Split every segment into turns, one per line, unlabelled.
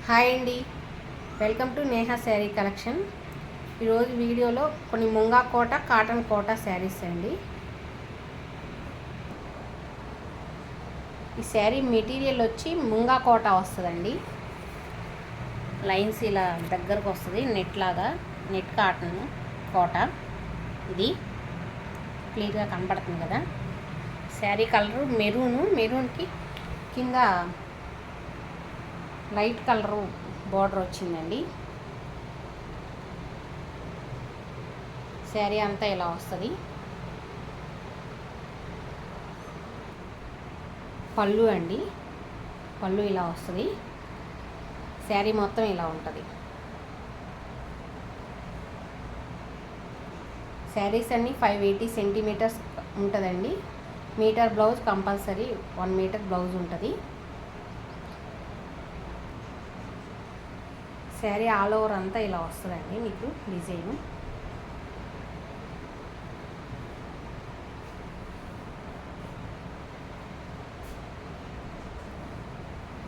Hi అండి, welcome to Neha sari collection. ఈరోజు వీడియోలో కొన్ని ముంగా కోట కాటన్ కోట శారీస్ అండి. ఈ శారీ మెటీరియల్ వచ్చి ముంగా కోట వస్తుందండి. లైన్స్ ఇలా దగ్గరకు వస్తుంది, నెట్ లాగా, నెట్ కాటన్ కోట. ఇది క్లియర్గా కనపడుతుంది కదా. శారీ కలరు మెరూన్కి కింద లైట్ కలరు బార్డర్ వచ్చిందండి. శారీ అంతా ఇలా వస్తుంది. పళ్ళు అండి, పళ్ళు ఇలా వస్తుంది. శారీ మొత్తం ఇలా ఉంటుంది. శారీస్ అన్నీ 580 సెంటీమీటర్స్ ఉంటుందండి. Metre blouse compulsory 1 metre blouse ఉంటుంది. శారీ ఆల్ ఓవర్ అంతా ఇలా వస్తుందండి మీకు డిజైన్.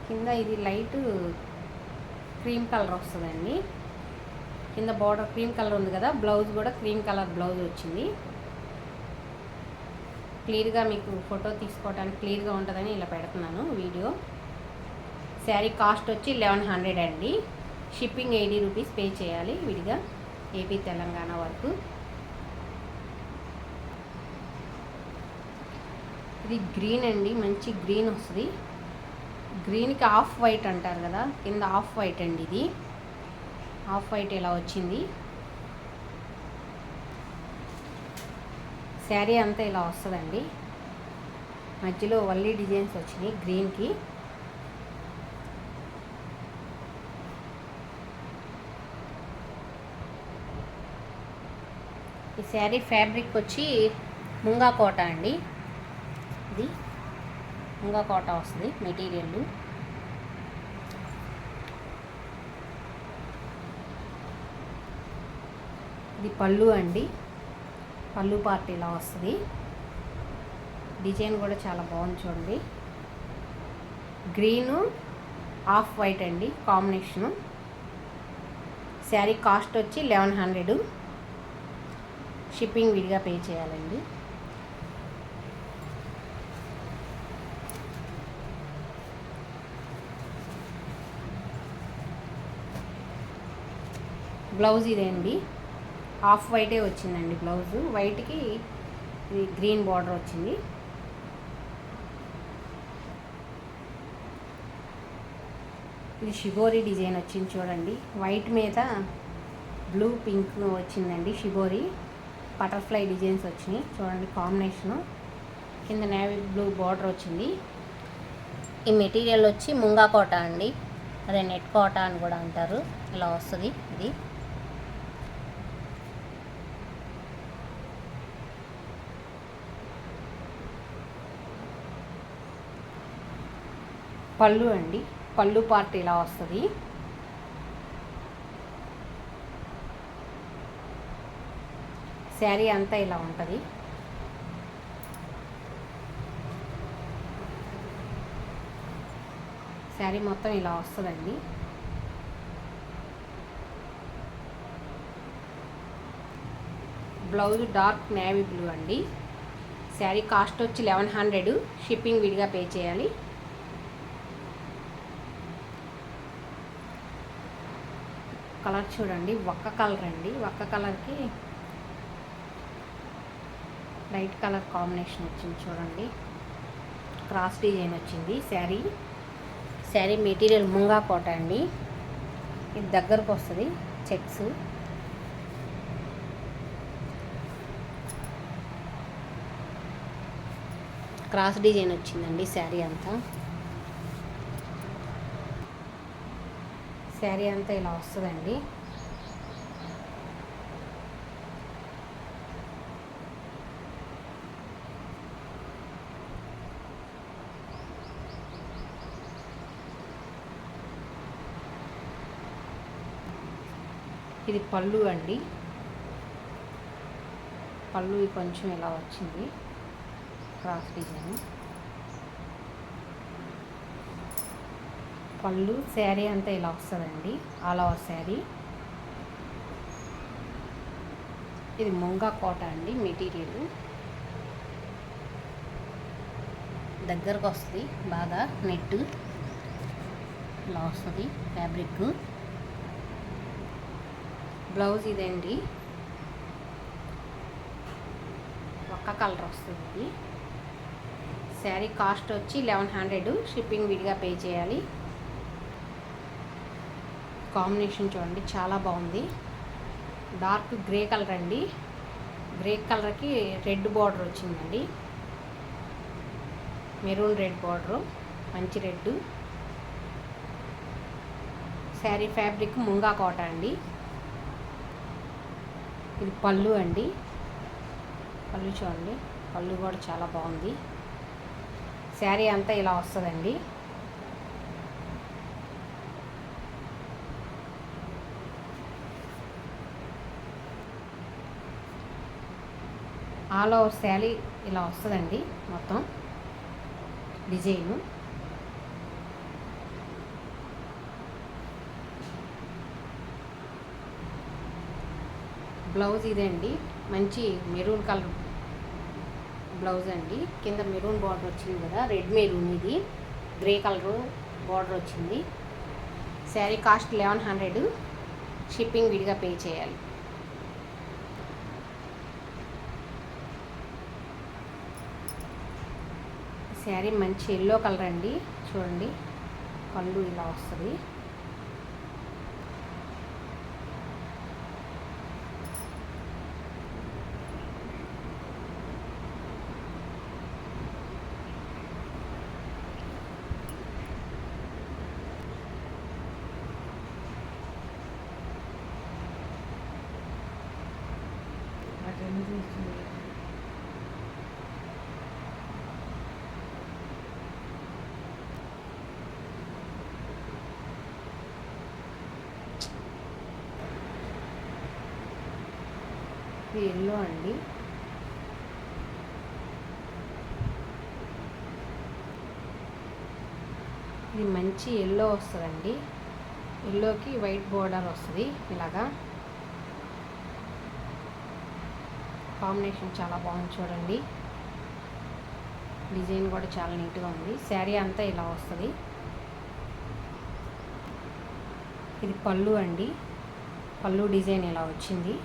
కింద ఇది లైట్ క్రీమ్ కలర్ వస్తుందండి. కింద బార్డర్ క్రీమ్ కలర్ ఉంది కదా, బ్లౌజ్ కూడా క్రీమ్ కలర్ బ్లౌజ్ వచ్చింది. క్లియర్గా మీకు ఫోటో తీసుకోవడానికి క్లియర్గా ఉంటుందని ఇలా పెడుతున్నాను వీడియో. శారీ కాస్ట్ వచ్చి 1100 అండి. షిప్పింగ్ 80 రూపీస్ పే చేయాలి విడిగా, ఏపీ తెలంగాణ వరకు. ఇది గ్రీన్ అండి, మంచి గ్రీన్ వస్తుంది. గ్రీన్కి ఆఫ్ వైట్ అంటారు కదా, కింద ఆఫ్ వైట్ అండి. ఇది ఆఫ్ వైట్ ఇలా వచ్చింది. శారీ అంతా ఇలా వస్తుందండి. మధ్యలో వల్లి డిజైన్స్ వచ్చినాయి గ్రీన్కి. ఈ శారీ ఫ్యాబ్రిక్ వచ్చి ముంగా కోట అండి. ఇది ముంగా కోట వస్తుంది మెటీరియల్. ఇది పళ్ళు అండి, పళ్ళు పార్ట్ ఇలా వస్తుంది. డిజైన్ కూడా చాలా బాగుంది చూడండి. గ్రీను ఆఫ్ వైట్ అండి కాంబినేషను. శారీ కాస్ట్ వచ్చి 1100. షిప్పింగ్ విడిగా పే చేయాలండి. బ్లౌజ్ ఇదేండి, ఆఫ్ వైటే వచ్చిందండి బ్లౌజు. వైట్కి ఇది గ్రీన్ బార్డర్ వచ్చింది. ఇది షిబోరి డిజైన్ వచ్చింది చూడండి. వైట్ మీద బ్లూ పింక్ వచ్చిందండి. షిబోరి బటర్ఫ్లై డిజైన్స్ వచ్చినాయి చూడండి కాంబినేషను. కింద నేవీ బ్లూ బార్డర్ వచ్చింది. ఈ మెటీరియల్ వచ్చి ముంగా కోట అండి, అదే నెట్ కోట అని కూడా అంటారు. ఇలా వస్తుంది. ఇది పళ్ళు అండి, పళ్ళు పార్ట్ ఇలా వస్తుంది. శారీ అంతా ఇలా ఉంటుంది. శారీ మొత్తం ఇలా వస్తుందండి. బ్లౌజ్ డార్క్ నేవీ బ్లూ అండి. శారీ కాస్ట్ వచ్చి 1100. షిప్పింగ్ విడిగా పే చేయాలి. కలర్ చూడండి, ఒక్క కలర్ అండి. ఒక్క కలర్కి లైట్ కలర్ కాంబినేషన్ వచ్చింది చూడండి. క్రాస్ డిజైన్ వచ్చింది. శారీ మెటీరియల్ ముంగా కోట అండి. ఇది దగ్గరకు వస్తుంది చెక్స్. క్రాస్ డిజైన్ వచ్చిందండి శారీ అంతా. శారీ అంతా ఇలా వస్తుందండి. ఇది పళ్ళు అండి. పళ్ళు కొంచెం ఇలా వచ్చింది క్రాస్ డిజైన్. పళ్ళు. శారీ అంతా ఇలా వస్తుందండి, ఆల్ ఓవర్ శారీ. ఇది ముంగా కోట అండి. మెటీరియల్ దగ్గరకు వస్తుంది బాగా, నెట్ ఇలా వస్తుంది ఫ్యాబ్రిక్. బ్లౌజ్ ఇదండి, ఒక్క కలర్ వస్తుంది. శారీ కాస్ట్ వచ్చి 1100, షిప్పింగ్ విడిగా పే చేయాలి. కాంబినేషన్ చూడండి చాలా బాగుంది. డార్క్ గ్రే కలర్ అండి, గ్రే కలర్కి రెడ్ బార్డర్ వచ్చిందండి, మెరూన్ రెడ్ బార్డరు, మంచి రెడ్. శారీ ఫ్యాబ్రిక్ ముంగా కోట అండి. ఇది పళ్ళు అండి, పళ్ళు చూడండి, పళ్ళు కూడా చాలా బాగుంది. శారీ అంతా ఇలా వస్తుందండి. ఆల్ ఓవర్ శారీ ఇలా వస్తుందండి మొత్తం డిజైను. బ్లౌజ్ ఇదండి, మంచి మెరూన్ కలర్ బ్లౌజ్ అండి. కింద మెరూన్ బార్డర్ వచ్చింది కదా, రెడ్ మెరూన్, ఇది గ్రే కలర్ బార్డర్ వచ్చింది. శారీ కాస్ట్ 1100, షిప్పింగ్ విడిగా పే చేయాలి. శారీ మంచి ఎల్లో కలర్ అండి, చూడండి పళ్ళు ఇలా వస్తుంది. ఇది ఎల్లో అండి, ఇది మంచి ఎల్లో వస్తుందండి. ఎల్లోకి వైట్ బోర్డర్ వస్తుంది ఇలాగా. కాంబినేషన్ చాలా బాగుంది చూడండి, డిజైన్ కూడా చాలా నీట్గా ఉంది. శారీ అంతా ఇలా వస్తుంది. ఇది పళ్ళు అండి, పళ్ళు డిజైన్ ఇలా వచ్చింది.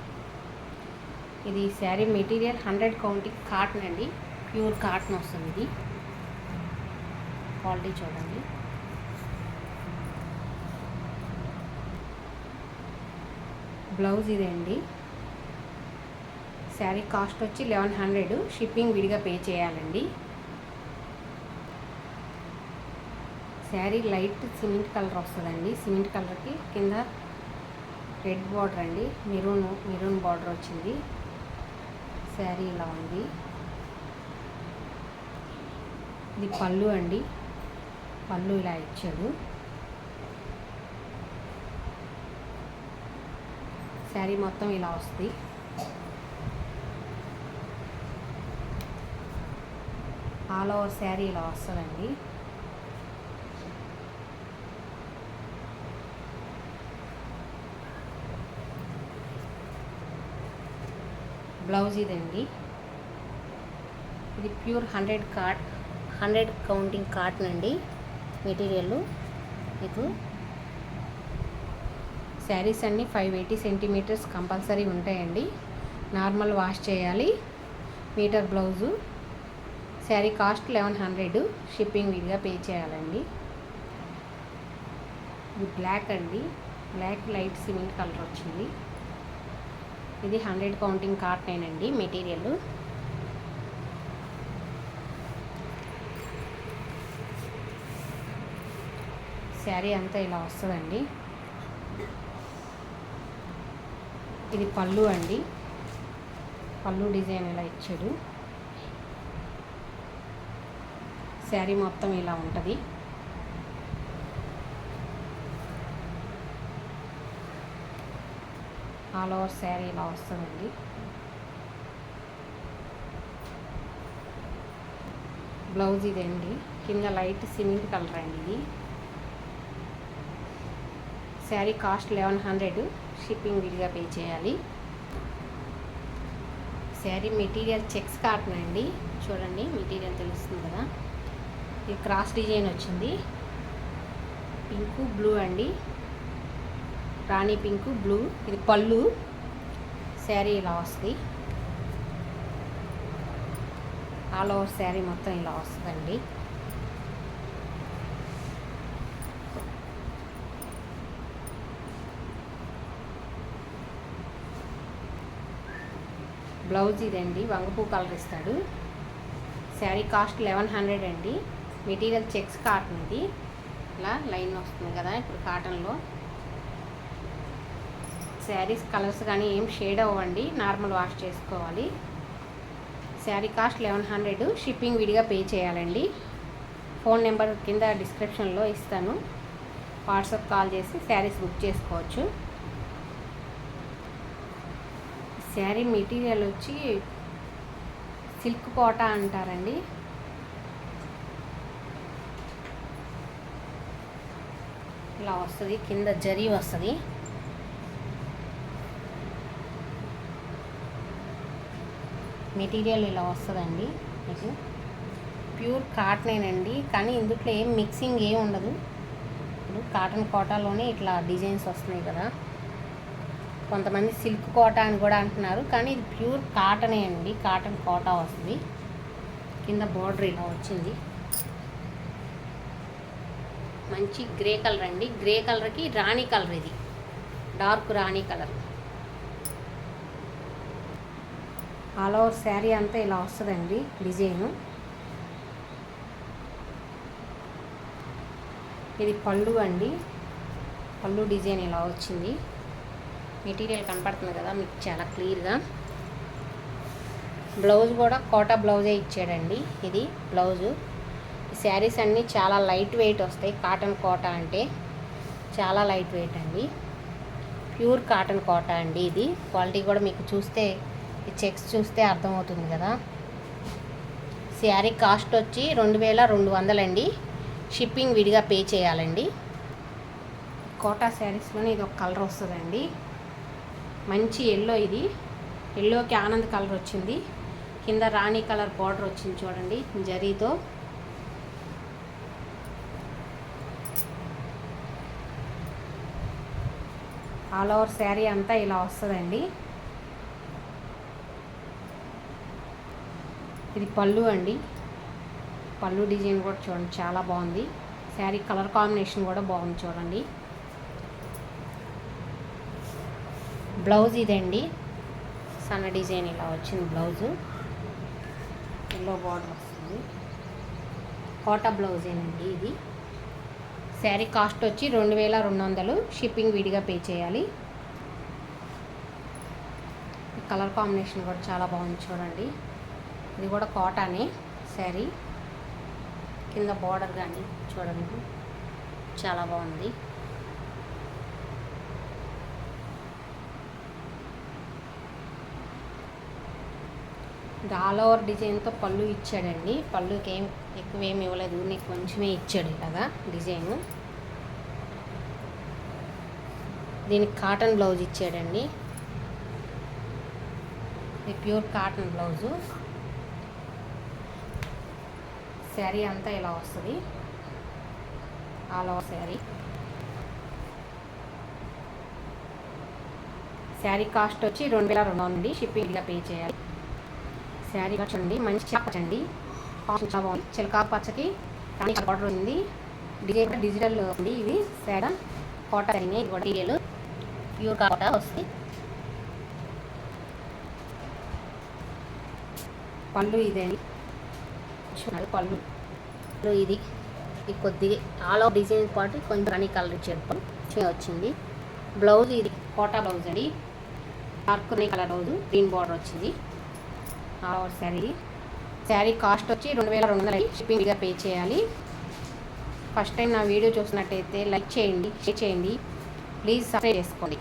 ఇది శారీ మెటీరియల్ 100 కౌంటింగ్ కాటన్ అండి, ప్యూర్ కాటన్ వస్తుంది. ఇది క్వాలిటీ చూడండి. బ్లౌజ్ ఇదండి. శారీ కాస్ట్ వచ్చి 1100, షిప్పింగ్ విడిగా పే చేయాలండి. శారీ లైట్ సిమెంట్ కలర్ వస్తుందండి, సిమెంట్ కలర్కి కింద రెడ్ బార్డర్ అండి, మెరూన్ బార్డర్ వచ్చింది. శారీ ఇలా ఉంది. ఇది పళ్ళు అండి, పళ్ళు ఇలా ఇచ్చాడు. శారీ మొత్తం ఇలా వస్తుంది. ఆల్ ఓవర్ శారీ ఇలా వస్తుందండి. బ్లౌజ్ ఇదండి, ఇది ప్యూర్ 100 కౌంటింగ్ కాటన్ అండి మెటీరియల్. మీకు శారీస్ అన్నీ 580 సెంటీమీటర్స్ కంపల్సరీ ఉంటాయండి. నార్మల్ వాష్ చేయాలి. Metre blouse. Sari cost 1100, shipping విడిగా పే చేయాలండి. ఇది బ్లాక్ అండి, బ్లాక్ లైట్ సిమెంట్ కలర్ వచ్చింది. ఇది 100 కౌంటింగ్ కాటన్ అండి మెటీరియల్. శారీ అంతా ఇలా వస్తుందండి. ఇది పళ్ళు అండి, పళ్ళు డిజైన్ ఇలా ఇచ్చాడు. శారీ మొత్తం ఇలా ఉంటుంది. ఆల్ ఓవర్ శారీ ఇలా వస్తుందండి. బ్లౌజ్ ఇదండి, కింద లైట్ సిమెంట్ కలర్ అండి. ఇది శారీ కాస్ట్ 1100, షిప్పింగ్ విడిగా పే చేయాలి. శారీ మెటీరియల్ చెక్స్ కాటన్ అండి. చూడండి మెటీరియల్ తెలుస్తుంది కదా. ఇది క్రాస్ డిజైన్ వచ్చింది. పింకు బ్లూ అండి, రాణి పింకు బ్లూ. ఇది పళ్ళు. శారీ ఇలా వస్తుంది. ఆల్ ఓవర్ శారీ మొత్తం ఇలా వస్తుందండి. బ్లౌజ్ ఇదండి, వంగపూ కలర్ ఇస్తాడు. శారీ కాస్ట్ 1100 అండి. Material checks cotton. ఇది ఇలా లైన్ వస్తుంది కదా ఇప్పుడు కాటన్లో. శారీస్ కలర్స్ కానీ ఏం షేడ్ అవ్వండి, నార్మల్ వాష్ చేసుకోవాలి. శారీ కాస్ట్ 1100, షిప్పింగ్ విడిగా పే చేయాలండి. ఫోన్ నెంబర్ కింద డిస్క్రిప్షన్లో ఇస్తాను, వాట్సాప్ కాల్ చేసి శారీస్ బుక్ చేసుకోవచ్చు. శారీ మెటీరియల్ వచ్చి సిల్క్ కోటా అంటారండి. ఇలా వస్తుంది, కింద జరీ వస్తుంది. మెటీరియల్ ఇలా వస్తుందండి. మీకు ప్యూర్ కాటనేనండి, కానీ ఇందులో ఏం మిక్సింగ్ ఏం ఉండదు. ఇప్పుడు కాటన్ కోటాలోనే ఇట్లా డిజైన్స్ వస్తున్నాయి కదా. కొంతమంది సిల్క్ కోటా అని కూడా అంటున్నారు, కానీ ఇది ప్యూర్ కాటనే అండి. కాటన్ కోటా వస్తుంది. కింద బార్డర్ ఇలా వచ్చింది. మంచి గ్రే కలర్ అండి. గ్రే కలర్కి రాణి కలర్, ఇది డార్క్ రాణి కలర్. ఆల్ ఓవర్ శారీ అంతా ఇలా వస్తుందండి డిజైను. ఇది పళ్ళు అండి. పళ్ళు డిజైన్ ఇలా వచ్చింది. మెటీరియల్ కనపడుతుంది కదా మీకు చాలా క్లియర్గా. బ్లౌజ్ కూడా కోటా బ్లౌజే ఇచ్చాడండి. ఇది బ్లౌజు. ఈ శారీస్ అన్నీ చాలా లైట్ వెయిట్ వస్తాయి. కాటన్ కోటా అంటే చాలా లైట్ వెయిట్ అండి. ప్యూర్ కాటన్ కోటా అండి. ఇది క్వాలిటీ కూడా మీకు చూస్తే, ఈ చెక్స్ చూస్తే అర్థమవుతుంది కదా. శారీ కాస్ట్ వచ్చి 2200 అండి. షిప్పింగ్ విడిగా పే చేయాలండి. కోటా శారీస్లోనే ఇది ఒక కలర్ వస్తుందండి. మంచి ఎల్లో. ఇది ఎల్లోకి ఆనంద్ కలర్ వచ్చింది. కింద రాణి కలర్ బార్డర్ వచ్చింది చూడండి జరీతో. ఆల్ ఓవర్ శారీ అంతా ఇలా వస్తుందండి. ఇది పళ్ళు అండి. పళ్ళు డిజైన్ కూడా చూడండి చాలా బాగుంది. శారీ కలర్ కాంబినేషన్ కూడా బాగుంది చూడండి. బ్లౌజ్ ఇదండి, సన్న డిజైన్ ఇలా వచ్చింది బ్లౌజు. ఎల్లో బార్డర్ వస్తుంది. కోటా బ్లౌజేనండి ఇది. శారీ కాస్ట్ వచ్చి 2200, షిప్పింగ్ విడిగా పే చేయాలి. కలర్ కాంబినేషన్ కూడా చాలా బాగుంది చూడండి. ఇది కూడా కోటానే శారీ. కింద బార్డర్ కానీ చూడండి చాలా బాగుంది. ఇది ఆల్ ఓవర్ డిజైన్తో పళ్ళు ఇచ్చాడండి. పళ్ళుకి ఏం ఎక్కువ ఏమి ఇవ్వలేదు, నీకు కొంచెమే ఇచ్చాడు ఇలాగా డిజైను. దీనికి కాటన్ బ్లౌజ్ ఇచ్చాడండి. ఇది ప్యూర్ కాటన్ బ్లౌజు. శారీ అంతా ఇలా వస్తుంది. All over sari. Sari cost వచ్చి 2200 అండి. షిప్పింగ్ ఇలా పే చేయాలి. శారీ చూడండి మంచి పచ్చండి, చాలా బాగుంది. చిలకా పచ్చకి కానీ బార్డర్ ఉంది. డిజైన్ డిజిటల్ ఉంది. ఇది శారీ కోటా ఇది మెటీరియల్ ప్యూర్ కోటా వస్తుంది. పళ్ళు ఇదండి చూడండి. పళ్ళు ఇది కొద్దిగా ఆల్ ఓవర్ డిజైన్ పాటు కొంచెం రాణి కలర్ ఇచ్చారు వచ్చింది. బ్లౌజ్ ఇది కోటా బ్లౌజ్ అండి. Dark colour blouse, green border వచ్చింది. All over sari. Sari cost వచ్చి 2200, షిప్పింగ్గా పే చేయాలి. ఫస్ట్ టైం నా వీడియో చూసినట్టయితే లైక్ చేయండి, షేర్ చేయండి, ప్లీజ్ సబ్స్క్రైబ్ చేసుకోండి.